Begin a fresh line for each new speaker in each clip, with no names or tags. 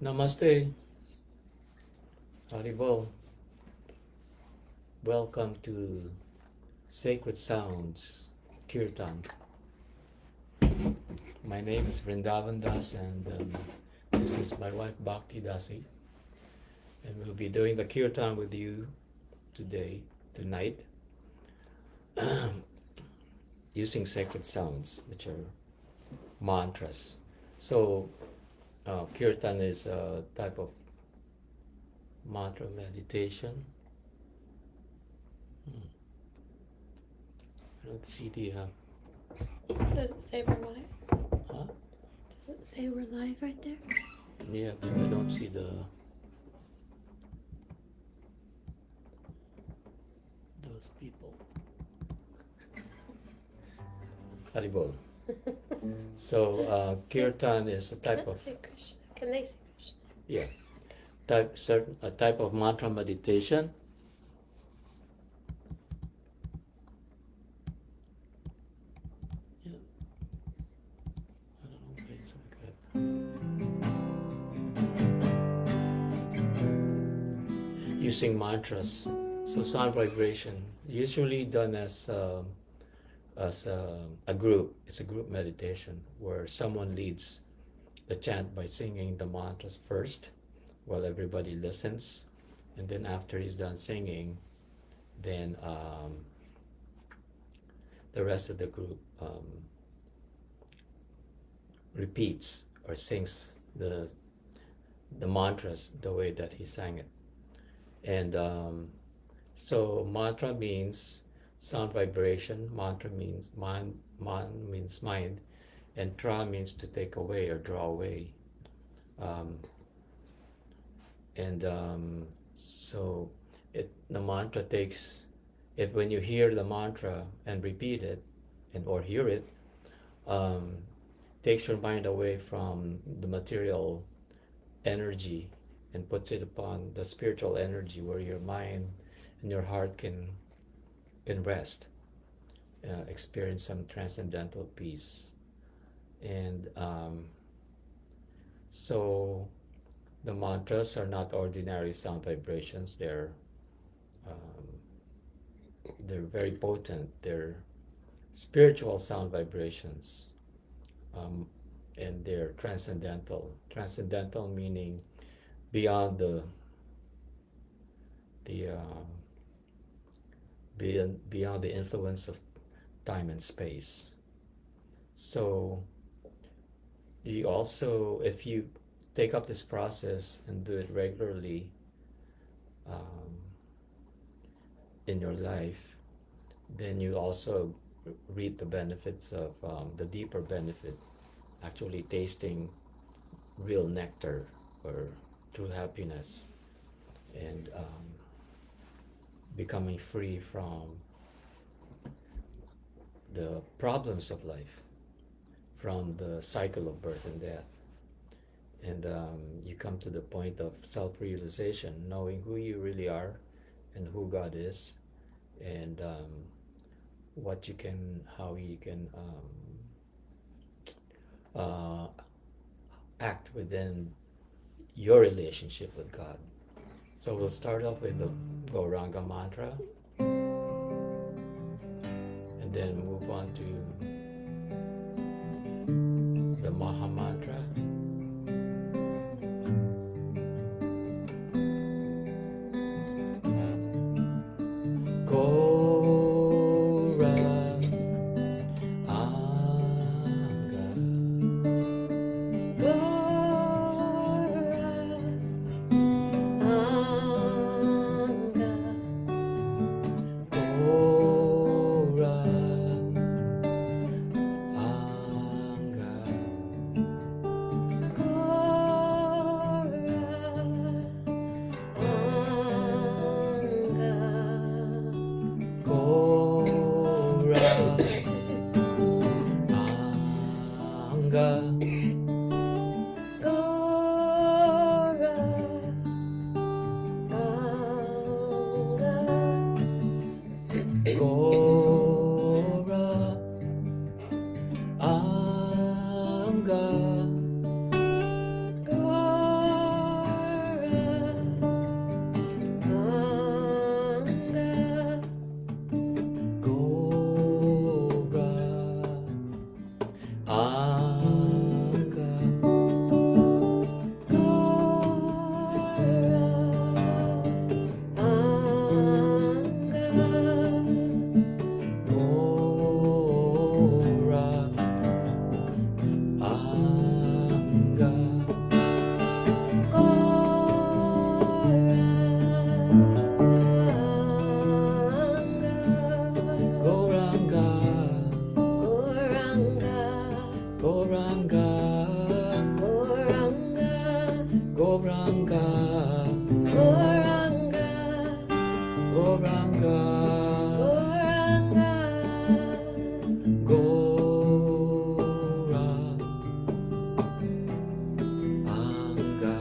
Namaste, Haribol. Welcome to Sacred Sounds, Kirtan. My name is Vrindavan Das, and this is my wife Bhakti dasi, and we'll be doing the Kirtan with you tonight, using sacred sounds, which are mantras. So, Kirtan is a type of mantra meditation. I don't see the.
Does it say we're live?
Huh?
Does it say we're live right there?
Yeah, but I don't see those people. Haribol. So, Kirtan is a type of.
Can they say Krishna?
Yeah, a type of mantra meditation. Yeah, I don't know why it's like that. Using mantras, so sound vibration, usually done as a group. It's a group meditation where someone leads the chant by singing the mantras first while everybody listens, and then after he's done singing, then the rest of the group repeats or sings the mantras the way that he sang it. And so mantra means sound vibration, mantra means mind, man means mind, and tra means to take away or draw away. So the mantra takes, if when you hear the mantra and repeat it or hear it, takes your mind away from the material energy and puts it upon the spiritual energy where your mind and your heart can rest, experience some transcendental peace. And so the mantras are not ordinary sound vibrations. They're very potent. They're spiritual sound vibrations, and they're transcendental. Transcendental meaning beyond beyond the influence of time and space. So you also, if you take up this process and do it regularly in your life, then you also reap the benefits of the deeper benefit, actually tasting real nectar or true happiness, and becoming free from the problems of life, from the cycle of birth and death. And you come to the point of self-realization, knowing who you really are and who God is, and how you can act within your relationship with God. So we'll start off with the Gauranga mantra, and then move on to the Maha mantra, Gauranga,
Gauranga,
Gauranga,
Gauranga,
Gaura, Anga,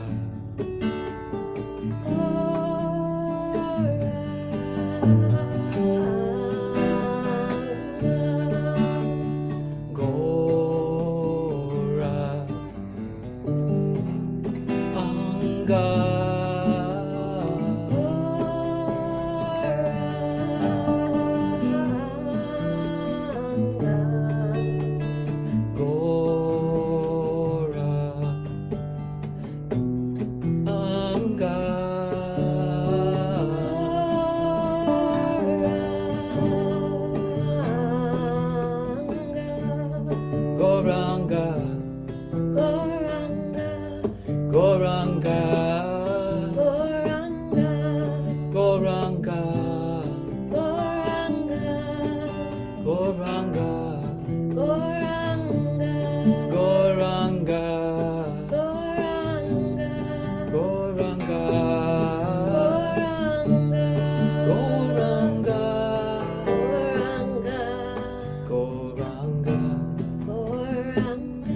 Gaura, Anga, Gaura, Anga, Gauranga, Gauranga, Gauranga, Gauranga, Gauranga, Gauranga, Gauranga,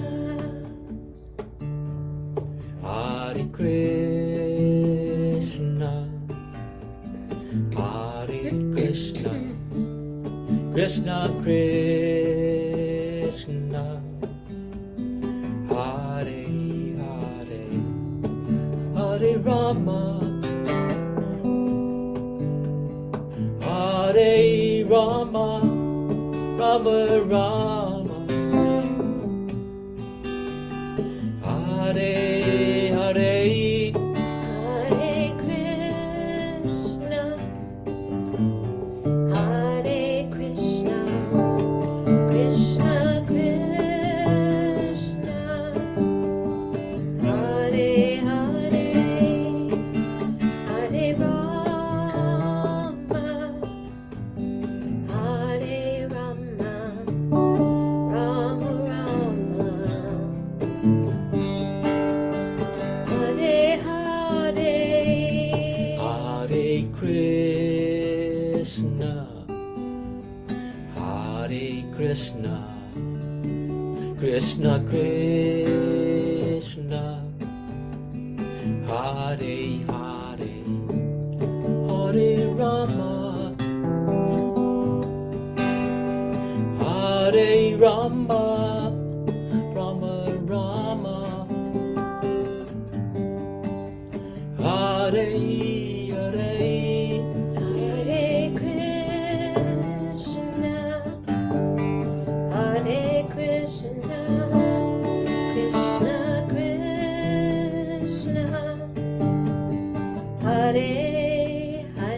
Hare Krishna, Hare Krishna, Krishna Krishna, Hare Hare, Hare Rama, Hare Rama, Rama Rama, Hare Hare,
Hare Krishna, Hare Krishna, Krishna Krishna, Hare Hare, Hare Rama, Hare Rama, Rama Rama, Hare Hare,
Hare Krishna, Hare Krishna, Krishna Krishna, Hare Hare, Hare Rama, Hare Rama, Rama Rama, Hare Hare,
Hare Krishna, Hare Krishna, Krishna Krishna, Hare Hare, Hare Rama,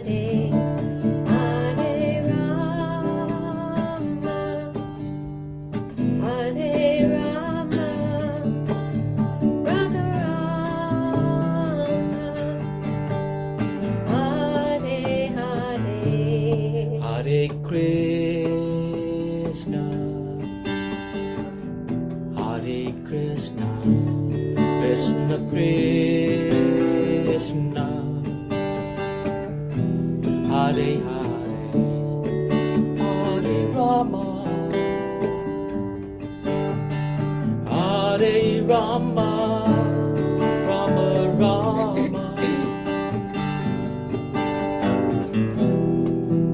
Hare Rama, Rama Rama, Hare Hare,
Hare Krishna, Hare Krishna, Krishna Krishna, Hare Hare, Hare Rama, Hare Rama, Rama Rama,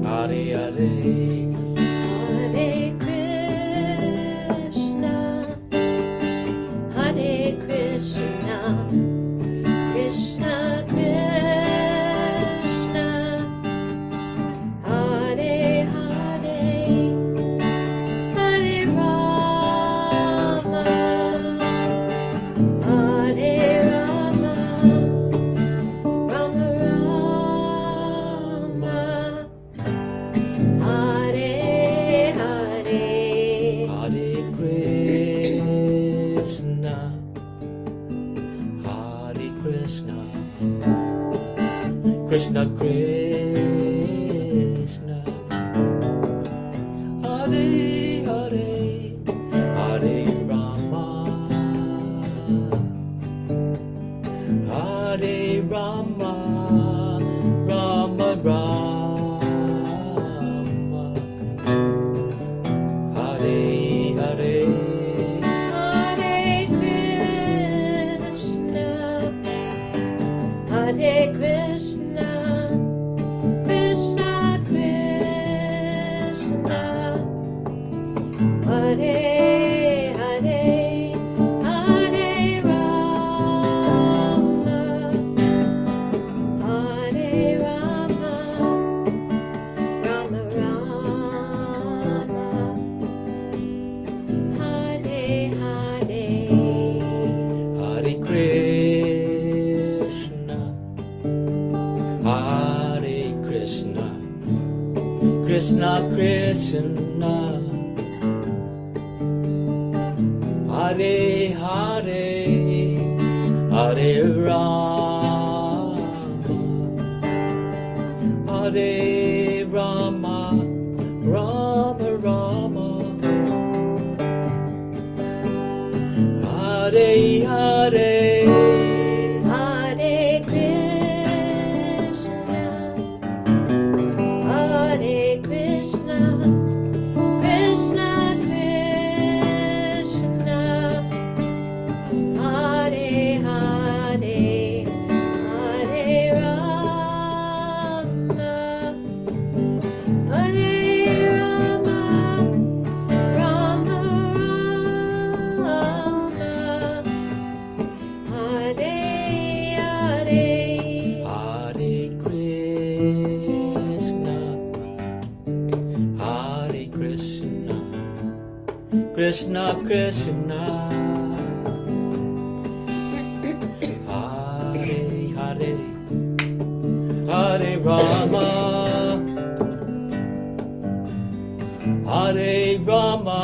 Hare Hare,
Hare Krishna, Hare Krishna, Krishna Krishna, Hare Hare, Hare Rama, Hare Rama, Rama Rama, Hare Hare,
Hare Krishna, Hare Krishna, Krishna Krishna, Hare Hare, Hare Rama, Hare Rama, Rama Rama, Hare Hare,
Hare Krishna, Hare Krishna, Krishna Krishna, Hare Hare, Hare Rama, Hare Rama, Rama Rama, Hare Hare.
Hare Krishna, Hare Krishna, Krishna Krishna, Hare Hare, Hare Rama, Hare Rama, Rama Rama, Hare Hare,
Hare Krishna, Hare Krishna, Krishna Krishna, Hare Hare, Hare Rama, Hare Rama, Rama Rama, Hare Hare.
Hare Krishna, Hare Krishna, Krishna Krishna, Hare Hare, Hare Rama, Hare Rama,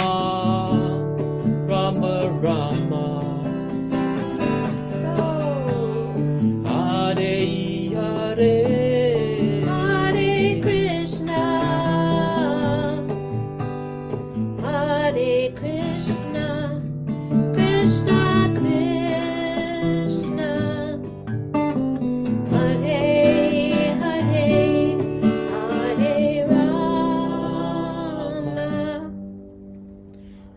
Rama Rama, Hare Hare,
Hare Krishna, Hare Krishna, Krishna Krishna, Hare Hare, Hare Rama,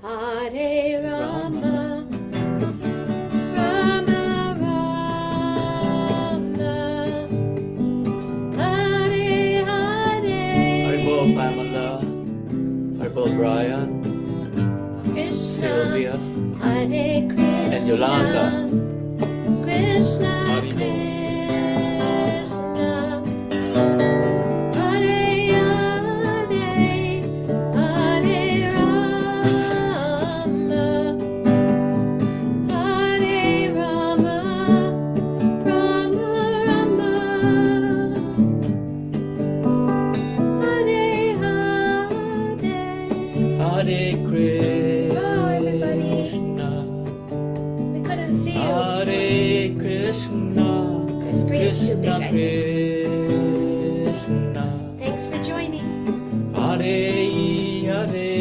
Hare Rama, Rama Rama, Hare Hare.
Herbal Pamela, Herbal Brian,
Krishna,
Sylvia,
Hare Krishna,
and Yolanda.
Krishna
Haribo.
Krishna, Hare Hare, Hare Rama, Hare Rama, Rama Rama, Hare Hare.
Hare
everybody.
Krishna,
We couldn't see you.
Hare Krishna,
Our screen's too big,
Krishna
I think.
Krishna,
Thanks for joining.
Hare Hare,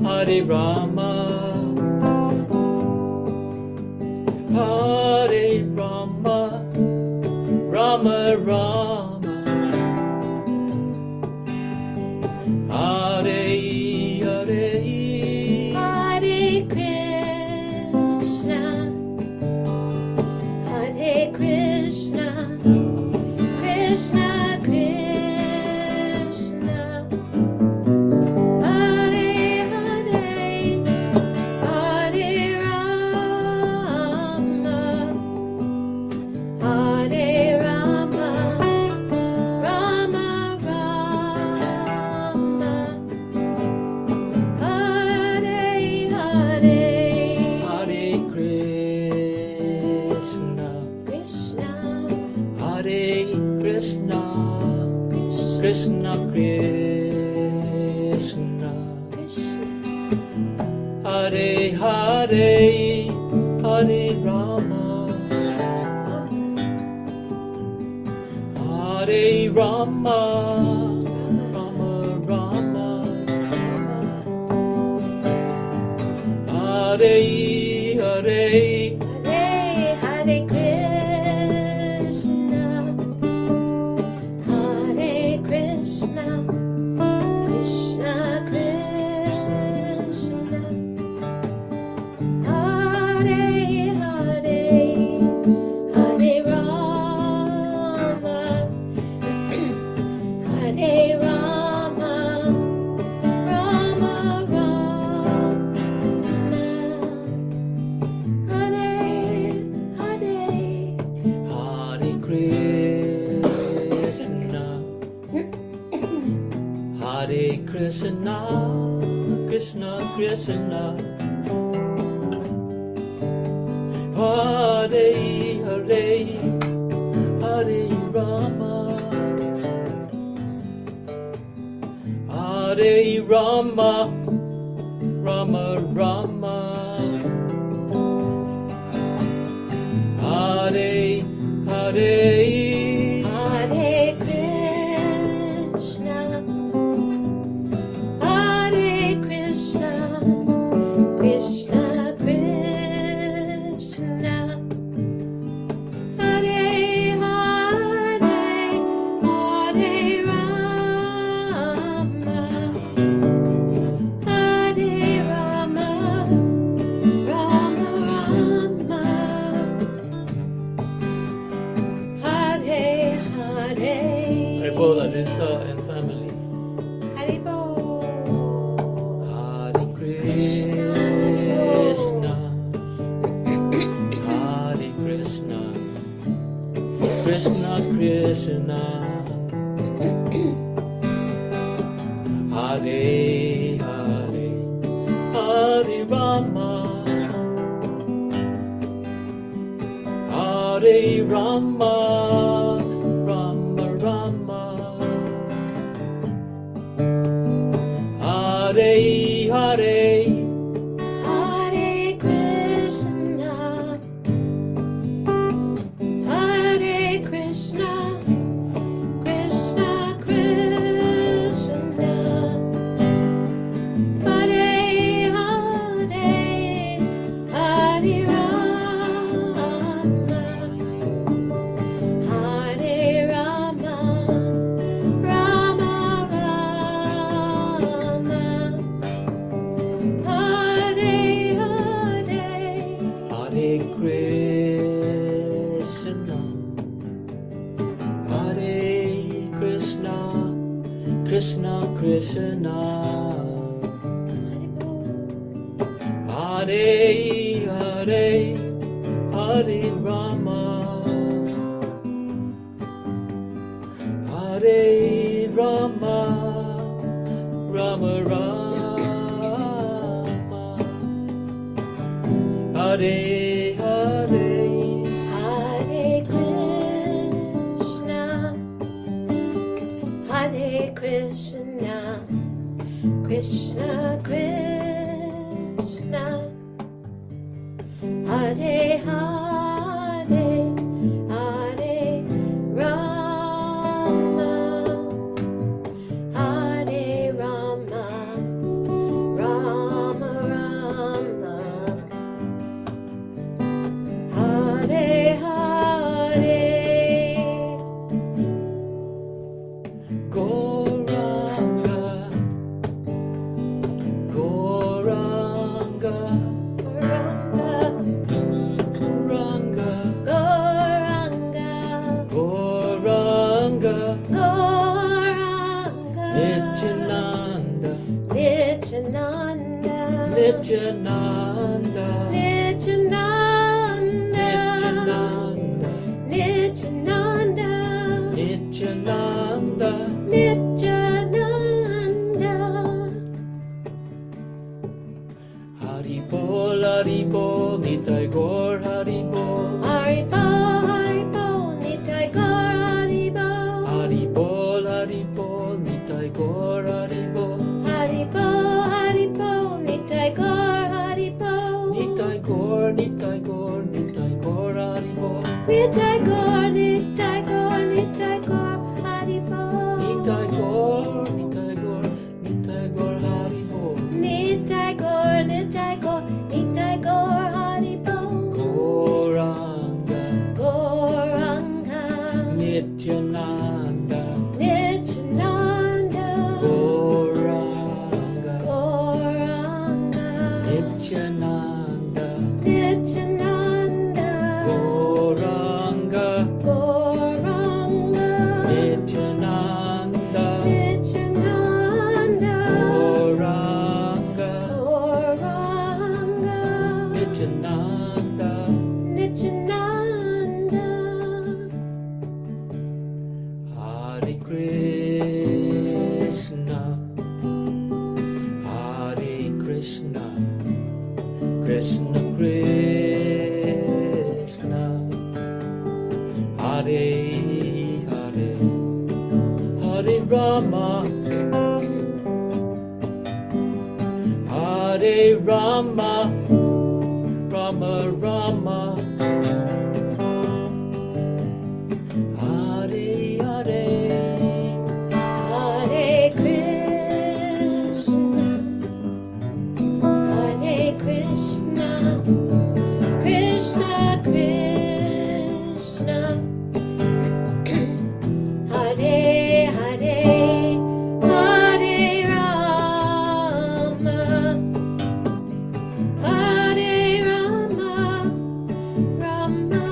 Hare Rama, Hare Rama, Rama Rama, Hare Hare,
Hare Krishna, Hare Krishna, Krishna Krishna, Hare Hare, Hare Rama, Hare Rama, Rama Rama, Hare Hare,
Hare Krishna,
Krishna,
Hare Krishna,
Krishna,
Krishna Krishna,
Krishna,
Hare Hare, Hare Rama, Hare Rama, Rama Rama, Hare Hare,
Hare Hare Krishna,
Krishna, Krishna Krishna, Hare Hare, Hare Rama, Hare Rama, Rama Rama, Hare Hare,
Hare Krishna, Hare Krishna, Krishna Krishna, Hare Hare, Hare Rama, Hare Rama, Rama Rama, Hare Hare.
Hare Bol Alisa and family.
Hare Bol.
Hare Krishna, Hare Krishna, Krishna Krishna, Hare Hare, Hare Rama, Hare Rama, Rama Rama, Hare Hare,
Hare Krishna, Hare Krishna, Krishna Krishna, Hare Hare, Hare Rama, Hare Rama, Rama Rama, Hare Hare.
Hare Krishna, Hare Krishna, Krishna Krishna, Hare Hare, Hare Rama, Hare Rama, Rama Rama, Hare Hare,
Hare Krishna, Hare Krishna, Krishna Krishna, Hare Hare, Hare Rama, Hare Rama, Rama Rama, Hare Hare.
Gauranga, Gauranga,
Gauranga,
Gauranga,
Gauranga,
Gauranga,
Gauranga,
Nityananda,
Nityananda,
Nityananda,
Nityananda,
Nityananda,
Nityananda,
Nityananda,
Nityananda.
Haribol, Haribol, Nitai Gaur, Haribol,
Haribo, Haribo, Nitai Gaur, Haribo.
Haribol, Haribol, Nitai Gaur, Haribol,
Haribo, Haribo, Nitai Gaur, Haribo.
Nitai Gaur, Nitai Gaur, Nitai Gaur, Haribol,
Nitai Gaur, Nitai Gaur, Nitai Gaur, Haribo.
Nitai Gaur, Nitai Gaur, Nitai Gaur, Haribol,
Nitai Gaur, Nitai Gaur, Nitai Gaur, Haribo.
Gauranga,
Gauranga,
Nityananda,
Nityananda,
Gauranga,
Gauranga,
Nityananda,
Nityananda,
Gauranga, Hare Hare Hare Rama Hare Rama Rama Rama Hare Hare
Hare Krishna, Hare Krishna, Krishna Krishna, Hare Hare, Hare Rama, Hare Rama, Rama Rama,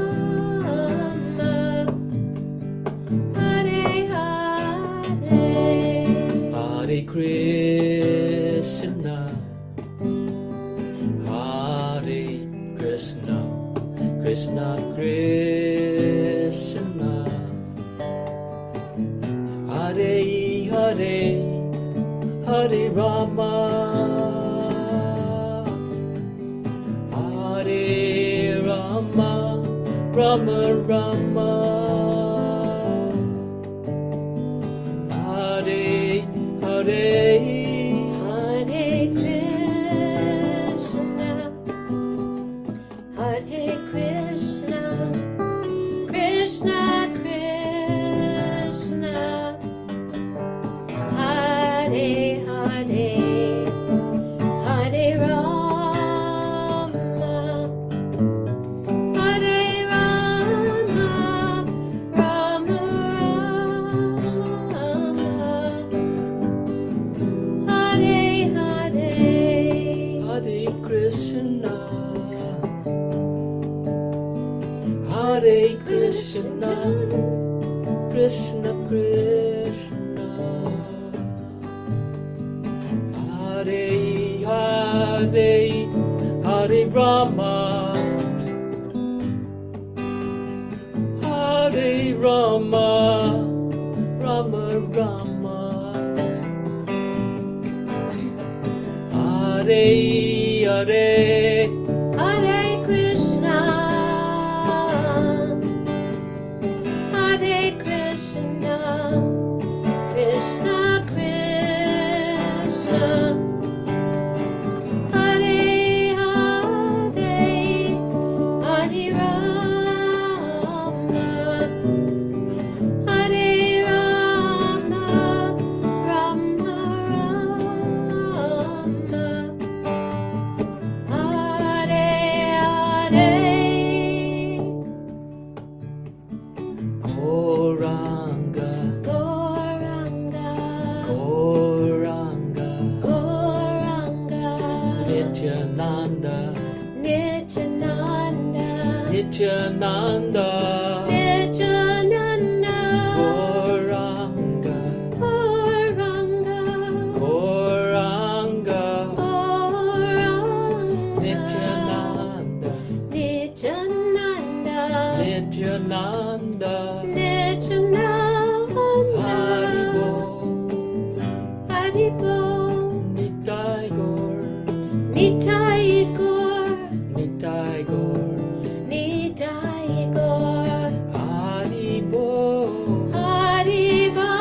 Hare Hare.
Hare Krishna Hare Krishna Krishna Krishna Hare Hare Hare Rama Hare Rama Rama Rama Hare Hare
Hare Krishna, Hare Krishna, Krishna Krishna, Hare Hare, Hare Rama, Hare Rama, Rama Rama, Hare Hare.
Hare Krishna Hare Krishna Krishna Krishna Hare Hare Hare Rama Hare Rama Rama Rama Hare Hare
Hare Krishna, Hare Krishna, Krishna Krishna, Hare Hare, Hare Rama, Hare Rama, Rama Rama, Hare Hare.
Gauranga
Gauranga,
Gauranga
Gauranga,
Nityananda
Nityananda,
Nityananda
Nityananda,
Gauranga
Gauranga,
Gauranga
Gauranga,
Nityananda
Nityananda,
Nityananda
Nityananda,
Haribo
Haribo,
Nitai Gaur
Nitai Gaur,
Nitai Gaur
Nitai Gaur,
Haribo
Haribo,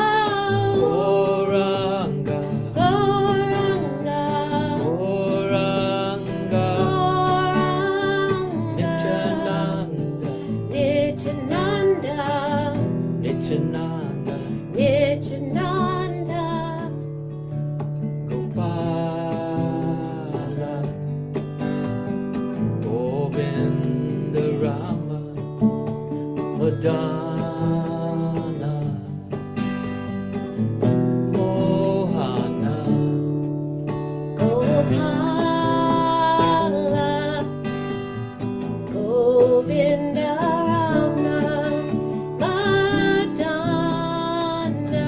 Gauranga
Gauranga,
Gauranga
Gauranga,
Nityananda
Nityananda,
Nityananda
Nityananda,
Gopala Govinda Rama Madana Mohana
Gopala, Govinda Rama, Madana,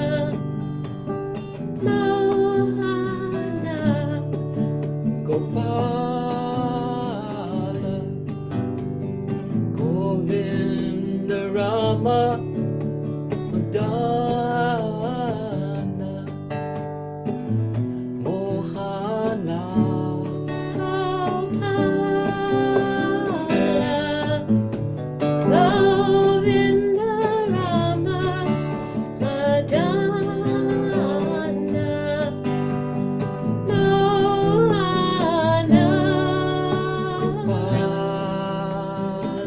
Mohana,
Gopala Govinda Rama Madana Mohana
Gopala,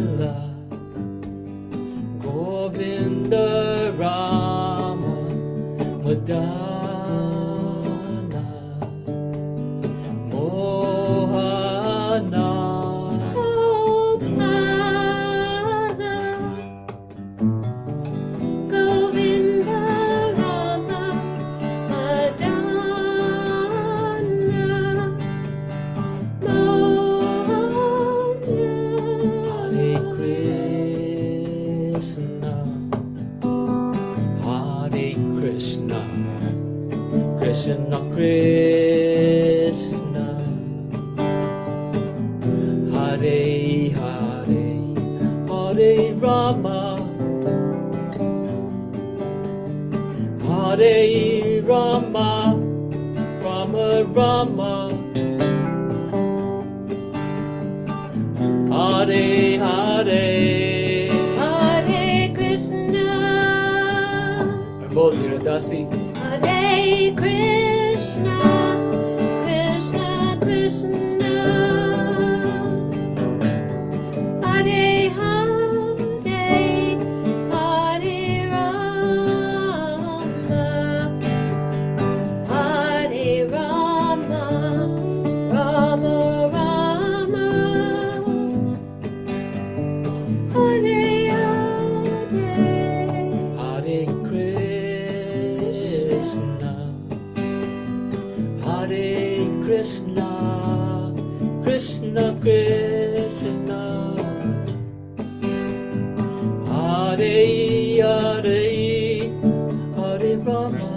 Vimala Govinda Rama Madana Mohana
Gopala Govinda Rama Madana Mohana
Hare Krishna Hare Krishna Krishna Krishna Hare Hare Hare Rama Hare Rama Rama Rama Hare Hare
Hare Krishna
Bol Dira Dasi
Hare Krishna Krishna Krishna Hare Hare Hare Rama Hare Rama Rama Rama Hare Hare
Hare Krishna Hare Krishna Krishna Krishna Hare Hare Hare Rama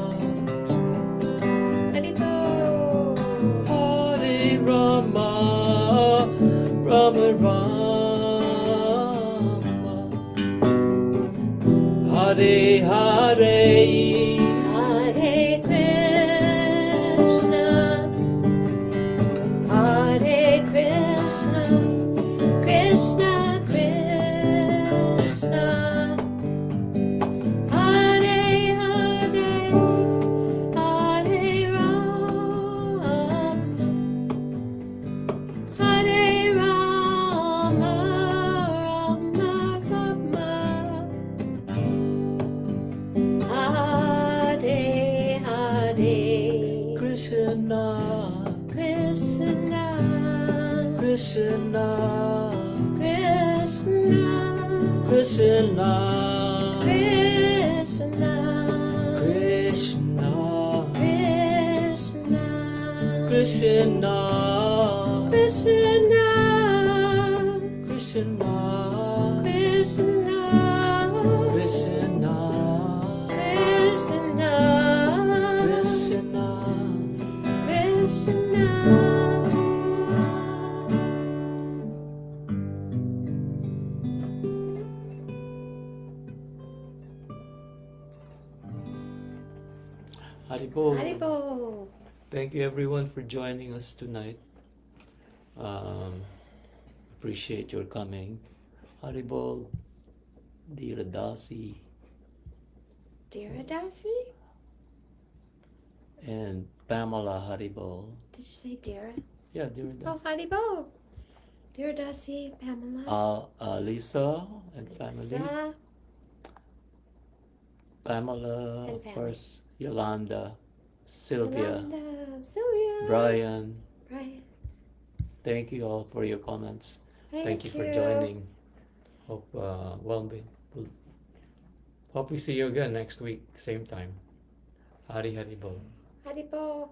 Haribol
Hare Rama Rama Rama Hare Hare
Hare Krishna Hare Krishna Krishna Krishna Hare Hare Hare Rama Hare Rama Rama Rama Hare Hare
Krishna
Krishna
Krishna
Krishna
Krishna
Krishna
Krishna
Krishna
Krishna
Krishna
Krishna
Krishna
Krishna
Krishna
Krishna
Krishna
Haribol.
Haribol
Thank you everyone for joining us tonight. Appreciate your coming. Haribol, Dira Dasi,
Dira Dasi?
and Pamela Haribol.
Did you say Dira?
Yeah, Dira
Oh,
Dasi.
Haribol Dira Dasi, Pamela
Lisa and family.
Lisa,
Pamela,
And
of
family.
course, Yolanda, Sylvia,
Yolanda, Sylvia,
Brian.
Brian.
Thank you all for your comments.
Thank
you for joining. Hope hope we see you again next week, same time. Hari Hari Bol.
Haribol